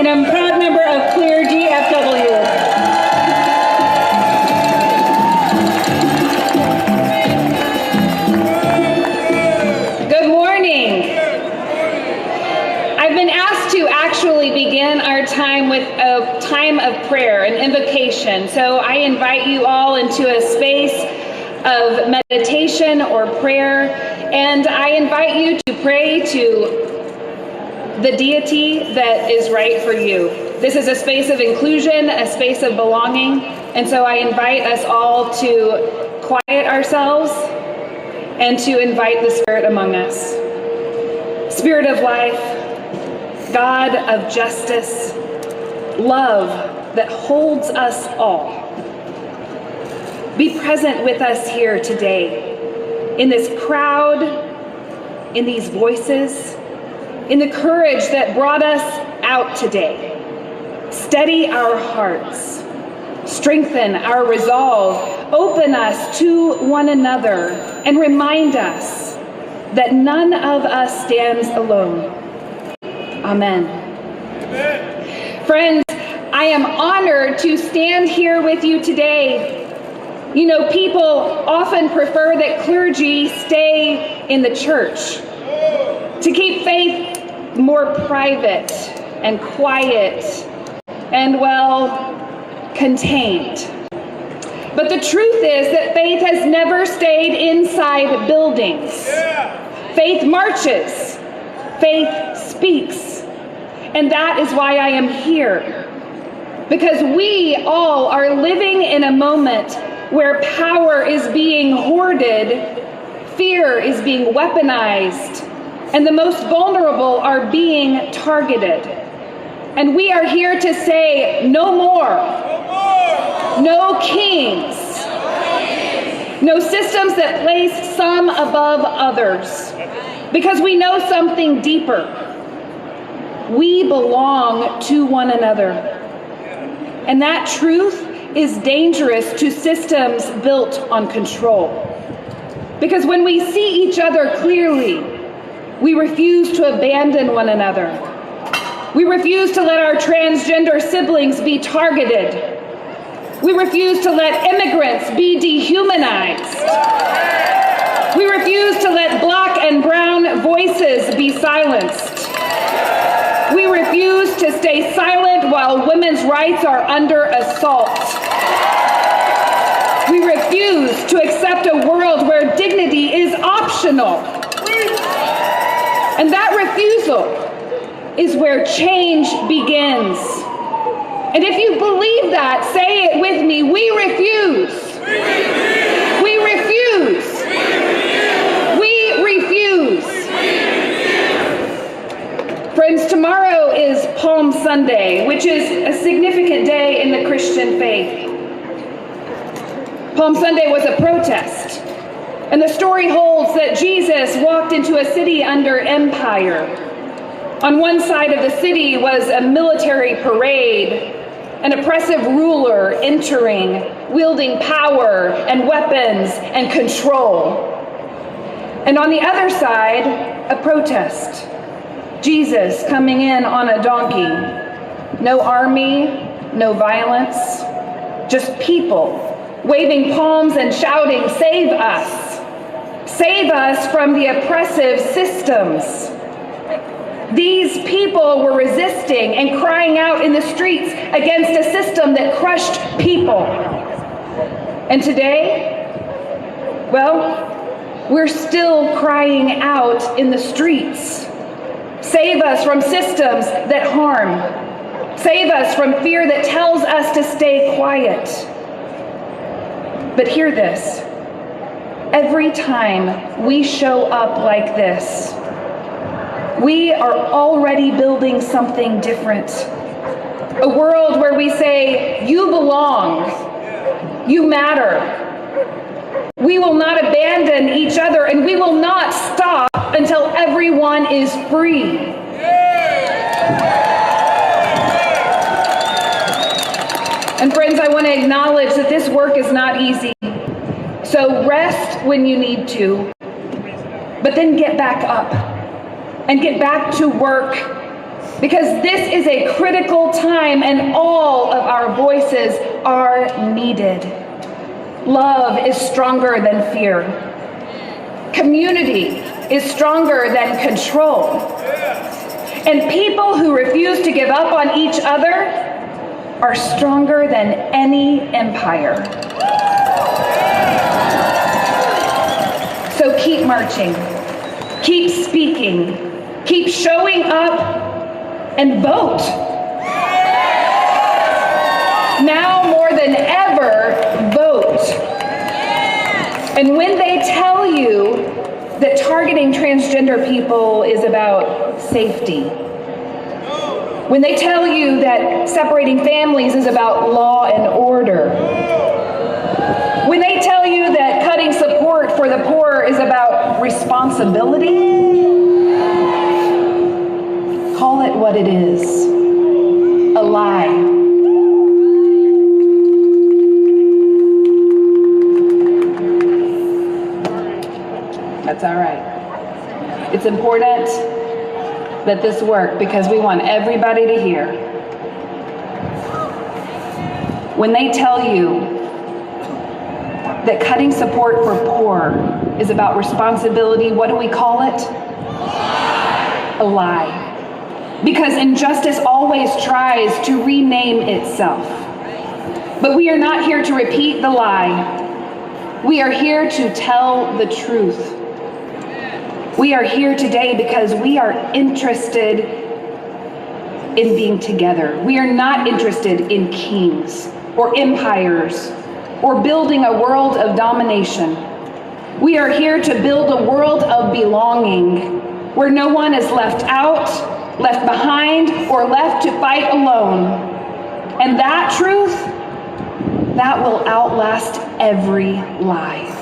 and I'm a proud member of CLEAR DFW. I've been asked to actually begin our time with a time of prayer, an invocation. So I invite you all into a space of meditation or prayer, and I invite you to pray to the deity that is right for you. This is a space of inclusion, a space of belonging, and so I invite us all to quiet ourselves and to invite the Spirit among us. Spirit of life, God of justice, love that holds us all. Be present with us here today, in this crowd, in these voices, in the courage that brought us out today. Steady our hearts, strengthen our resolve, open us to one another, and remind us that none of us stands alone. Amen. Amen. Friends, I am honored to stand here with you today. You know, people often prefer that clergy stay in the church, to keep faith more private and quiet and, well, contained. But the truth is that faith has never stayed inside buildings. Faith marches. Faith speaks. And that is why I am here. Because we all are living in a moment where power is being hoarded, fear is being weaponized, and the most vulnerable are being targeted. And we are here to say, no more. No kings. No systems that place some above others. Because we know something deeper. We belong to one another. And that truth is dangerous to systems built on control. Because when we see each other clearly, we refuse to abandon one another. We refuse to let our transgender siblings be targeted. We refuse to let immigrants be dehumanized. We refuse to let Black and brown voices be silenced. We refuse to stay silent while women's rights are under assault. We refuse to accept a world where dignity is optional. And that refusal is where change begins. And if you believe that, say it with me. We refuse. We refuse. We refuse. Friends, tomorrow is Palm Sunday, which is a significant day in the Christian faith. Palm Sunday was a protest, and the story holds that Jesus walked into a city under empire. On one side of the city was a military parade, an oppressive ruler entering, wielding power and weapons and control. And on the other side, a protest. Jesus coming in on a donkey. No army, no violence, just people waving palms and shouting, "Save us! Save us from the oppressive systems." These people were resisting and crying out in the streets against a system that crushed people. And today, well, we're still crying out in the streets. Save us from systems that harm. Save us from fear that tells us to stay quiet. But hear this. Every time we show up like this, we are already building something different. A world where we say, you belong, you matter. We will not abandon each other, and we will not stop until everyone is free. And friends, I want to acknowledge that this work is not easy. So rest when you need to, but then get back up and get back to work because this is a critical time and all of our voices are needed. Love is stronger than fear. Community is stronger than control. And people who refuse to give up on each other are stronger than any empire. So keep marching, keep speaking, keep showing up, and vote. Now more than ever, vote. And when they tell you that targeting transgender people is about safety, when they tell you that separating families is about law and order, when they tell you that cutting support for the poor is about responsibility, call it what it is, a lie. That's all right. It's important that this work because we want everybody to hear. When they tell you that cutting support for poor is about responsibility, what do we call it? A lie. Because injustice always tries to rename itself. But we are not here to repeat the lie. We are here to tell the truth. We are here today because we are interested in being together. We are not interested in kings or empires or building a world of domination. We are here to build a world of belonging where no one is left out, left behind, or left to fight alone. And that truth, that will outlast every lie.